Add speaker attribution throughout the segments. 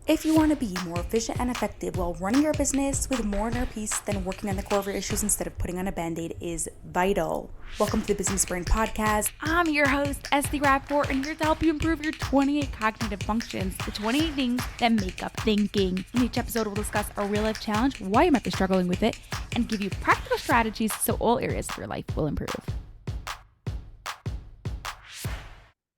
Speaker 1: If you want to be more efficient and effective while running your business with more inner peace, then working on the core of your issues instead of putting on a band-aid is vital. Welcome to the Business Brain Podcast.
Speaker 2: I'm your host, Esty Rapport, and here to help you improve your 28 cognitive functions, the 28 things that make up thinking. In each episode, we'll discuss a real-life challenge, why you might be struggling with it, and give you practical strategies so all areas of your life will improve.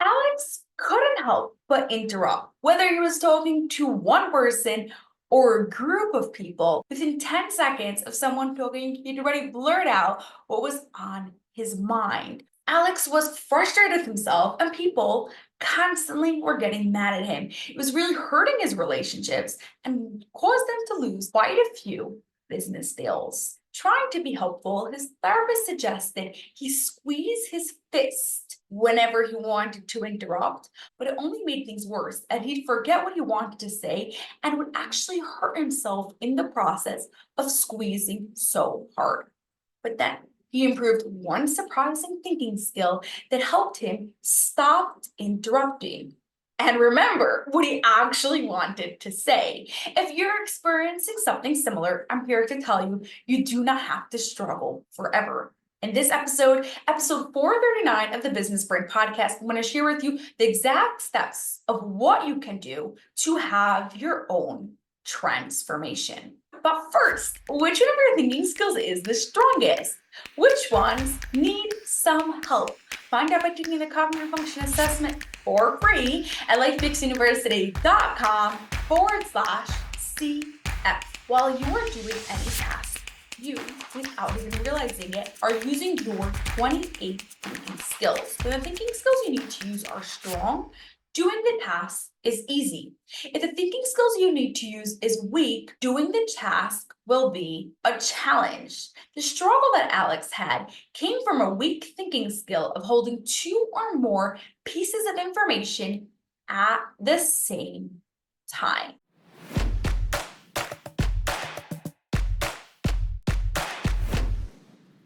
Speaker 3: Alex couldn't help but interrupt, whether he was talking to one person or a group of people. Within 10 seconds of someone talking, he'd already blurt out what was on his mind. Alex was frustrated with himself, and people constantly were getting mad at him. It was really hurting his relationships and caused them to lose quite a few business deals. Trying to be helpful, his therapist suggested he squeeze his fist whenever he wanted to interrupt, but it only made things worse, and he'd forget what he wanted to say and would actually hurt himself in the process of squeezing so hard. But then he improved one surprising thinking skill that helped him stop interrupting and remember what he actually wanted to say. If you're experiencing something similar, I'm here to tell you, you do not have to struggle forever. In this episode 439 of the Business Brain Podcast, I'm going to share with you the exact steps of what you can do to have your own transformation. But first, which one of your thinking skills is the strongest? Which ones need some help? Find out by taking the Cognitive Function Assessment for free at lifefixuniversity.com/CF. While you are doing any task, you, without even realizing it, are using your 28 thinking skills. So the thinking skills you need to use are strong. Doing the task is easy. If the thinking skills you need to use is weak, doing the task will be a challenge. The struggle that Alex had came from a weak thinking skill of holding two or more pieces of information at the same time.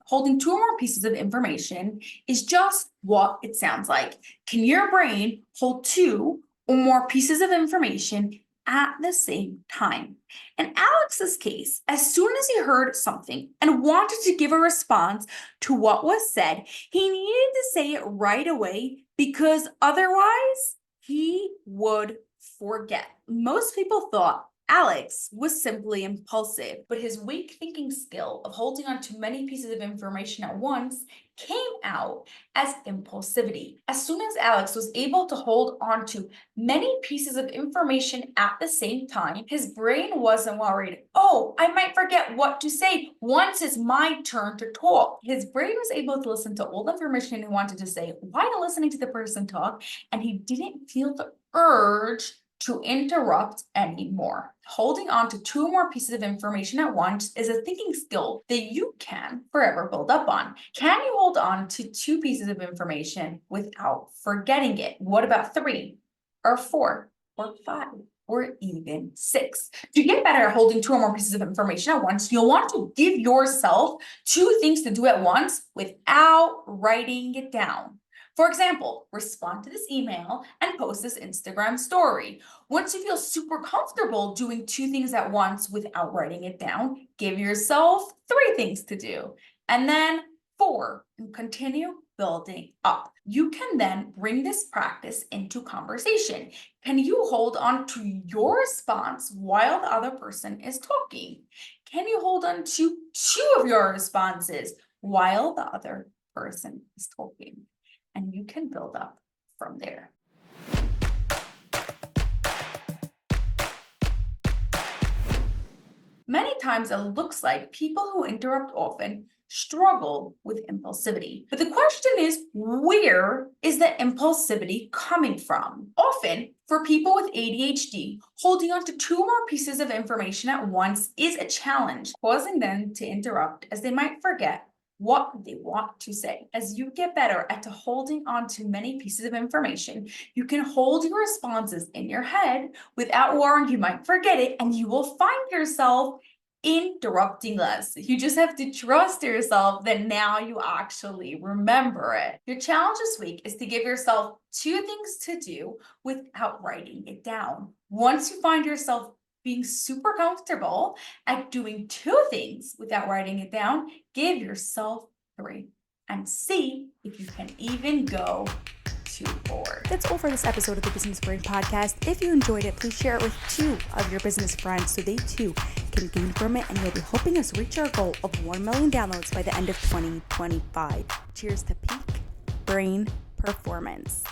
Speaker 3: Holding two or more pieces of information is just what it sounds like. Can your brain hold two or more pieces of information at the same time? In Alex's case, as soon as he heard something and wanted to give a response to what was said, he needed to say it right away because otherwise he would forget. Most people thought Alex was simply impulsive, but his weak thinking skill of holding on to many pieces of information at once came out as impulsivity. As soon as Alex was able to hold on to many pieces of information at the same time, his brain wasn't worried, oh, I might forget what to say once it's my turn to talk. His brain was able to listen to all the information he wanted to say while listening to the person talk, and he didn't feel the urge to interrupt anymore. Holding on to two or more pieces of information at once is a thinking skill that you can forever build up on. Can you hold on to two pieces of information without forgetting it? What about 3 or 4 or 5 or even 6? To get better at holding two or more pieces of information at once, you'll want to give yourself 2 things to do at once without writing it down. For example, respond to this email and post this Instagram story. Once you feel super comfortable doing 2 things at once without writing it down, give yourself 3 things to do. And then 4, and continue building up. You can then bring this practice into conversation. Can you hold on to your response while the other person is talking? Can you hold on to 2 of your responses while the other person is talking? And you can build up from there. Many times it looks like people who interrupt often struggle with impulsivity. But the question is, where is the impulsivity coming from? Often, for people with ADHD, holding on to 2 more pieces of information at once is a challenge, causing them to interrupt as they might forget what they want to say. As you get better at holding on to many pieces of information, you can hold your responses in your head without worrying you might forget it, and you will find yourself interrupting us. You just have to trust yourself that now you actually remember it. Your challenge this week is to give yourself 2 things to do without writing it down. Once you find yourself being super comfortable at doing 2 things without writing it down, give yourself 3 and see if you can even go to 4.
Speaker 1: That's all for this episode of the Business Brain Podcast. If you enjoyed it, please share it with 2 of your business friends so they too can gain from it, and you'll be helping us reach our goal of 1 million downloads by the end of 2025. Cheers to peak brain performance.